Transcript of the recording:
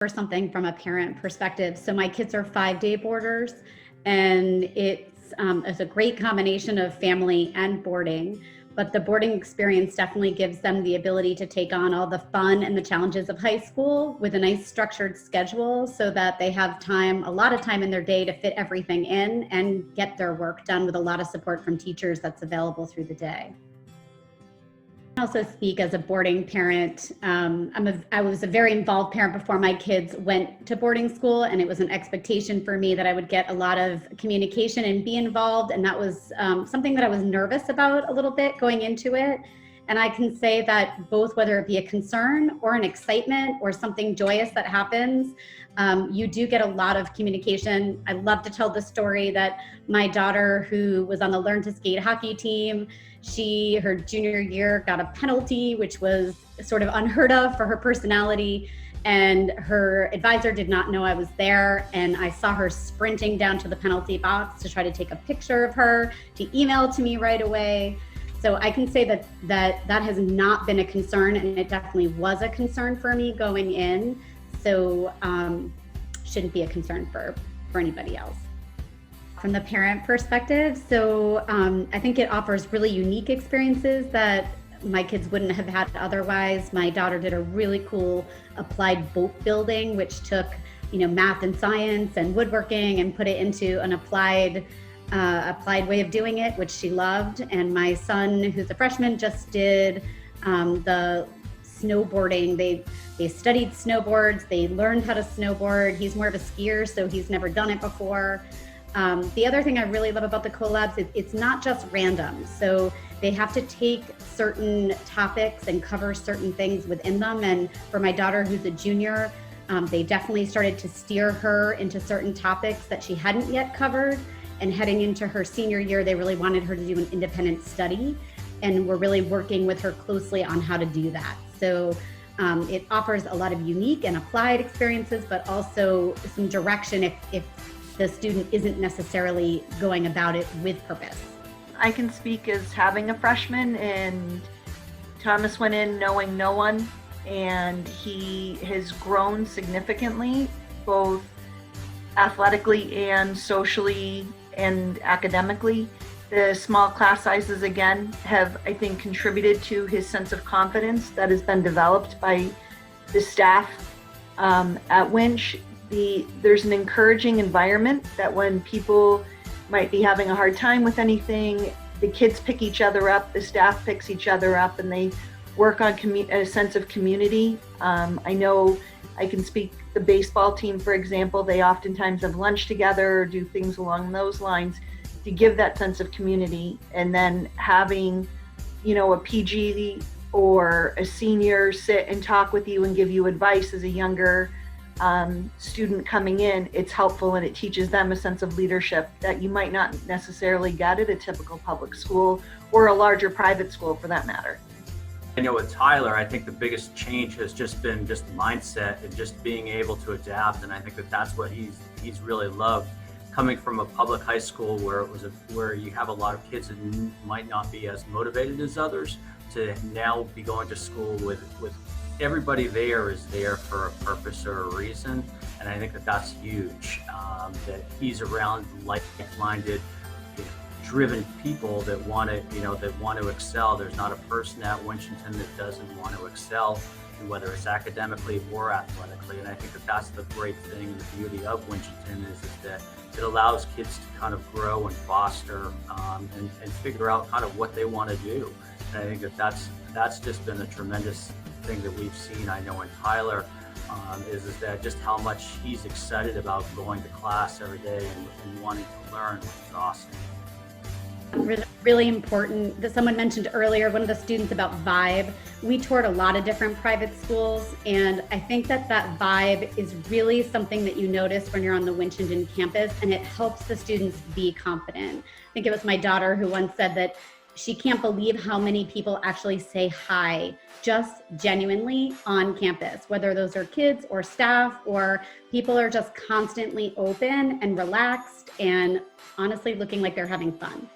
For something from a parent perspective. So my kids are 5-day boarders, and it's a great combination of family and boarding. But the boarding experience definitely gives them the ability to take on all the fun and the challenges of high school with a nice structured schedule so that they have time, a lot of time in their day to fit everything in and get their work done with a lot of support from teachers that's available through the day. I also speak as a boarding parent. I was a very involved parent before my kids went to boarding school, and it was an expectation for me that I would get a lot of communication and be involved. And that was something that I was nervous about a little bit going into it. And I can say that both, whether it be a concern or an excitement or something joyous that happens, you do get a lot of communication. I love to tell the story that my daughter, who was on the Learn to Skate hockey team, her junior year got a penalty, which was sort of unheard of for her personality. And her advisor did not know I was there. And I saw her sprinting down to the penalty box to try to take a picture of her, to email to me right away. So I can say that has not been a concern, and it definitely was a concern for me going in. So shouldn't be a concern for anybody else. From the parent perspective, so I think it offers really unique experiences that my kids wouldn't have had otherwise. My daughter did a really cool applied boat building, which took math and science and woodworking and put it into an applied way of doing it, which she loved. And my son, who's a freshman, just did the snowboarding. They studied snowboards. They learned how to snowboard. He's more of a skier, so he's never done it before. The other thing I really love about the collabs, it's not just random. So they have to take certain topics and cover certain things within them. And for my daughter, who's a junior, they definitely started to steer her into certain topics that she hadn't yet covered. And heading into her senior year, they really wanted her to do an independent study. And we're really working with her closely on how to do that. So it offers a lot of unique and applied experiences, but also some direction if the student isn't necessarily going about it with purpose. I can speak as having a freshman, and Thomas went in knowing no one, and he has grown significantly, both athletically and socially and academically. The small class sizes, again, have, I think, contributed to his sense of confidence that has been developed by the staff at Winch. There's an encouraging environment that when people might be having a hard time with anything, the kids pick each other up, the staff picks each other up, and they work on a sense of community. I know I can speak the baseball team, for example, they oftentimes have lunch together or do things along those lines to give that sense of community. And then having, a PG or a senior sit and talk with you and give you advice as a younger student coming in, it's helpful, and it teaches them a sense of leadership that you might not necessarily get at a typical public school or a larger private school for that matter. I know with Tyler, I think the biggest change has just been just mindset and just being able to adapt. And I think that's what he's really loved, coming from a public high school where you have a lot of kids that might not be as motivated as others, to now be going to school with everybody there is there for a purpose or a reason. And I think that's huge, that he's around like-minded, driven people that want to excel. There's not a person at Winchendon that doesn't want to excel, whether it's academically or athletically. And I think that's the great thing and the beauty of Winchendon is that it allows kids to kind of grow and foster and figure out kind of what they want to do. And I think that's just been a tremendous thing that we've seen. I know in Tyler is that just how much he's excited about going to class every day and wanting to learn, which is awesome. Really important that someone mentioned earlier, one of the students, about vibe. We toured a lot of different private schools, and I think that vibe is really something that you notice when you're on the Winchendon campus, and it helps the students be confident. I think it was my daughter who once said that she can't believe how many people actually say hi just genuinely on campus, whether those are kids or staff, or people are just constantly open and relaxed and honestly looking like they're having fun.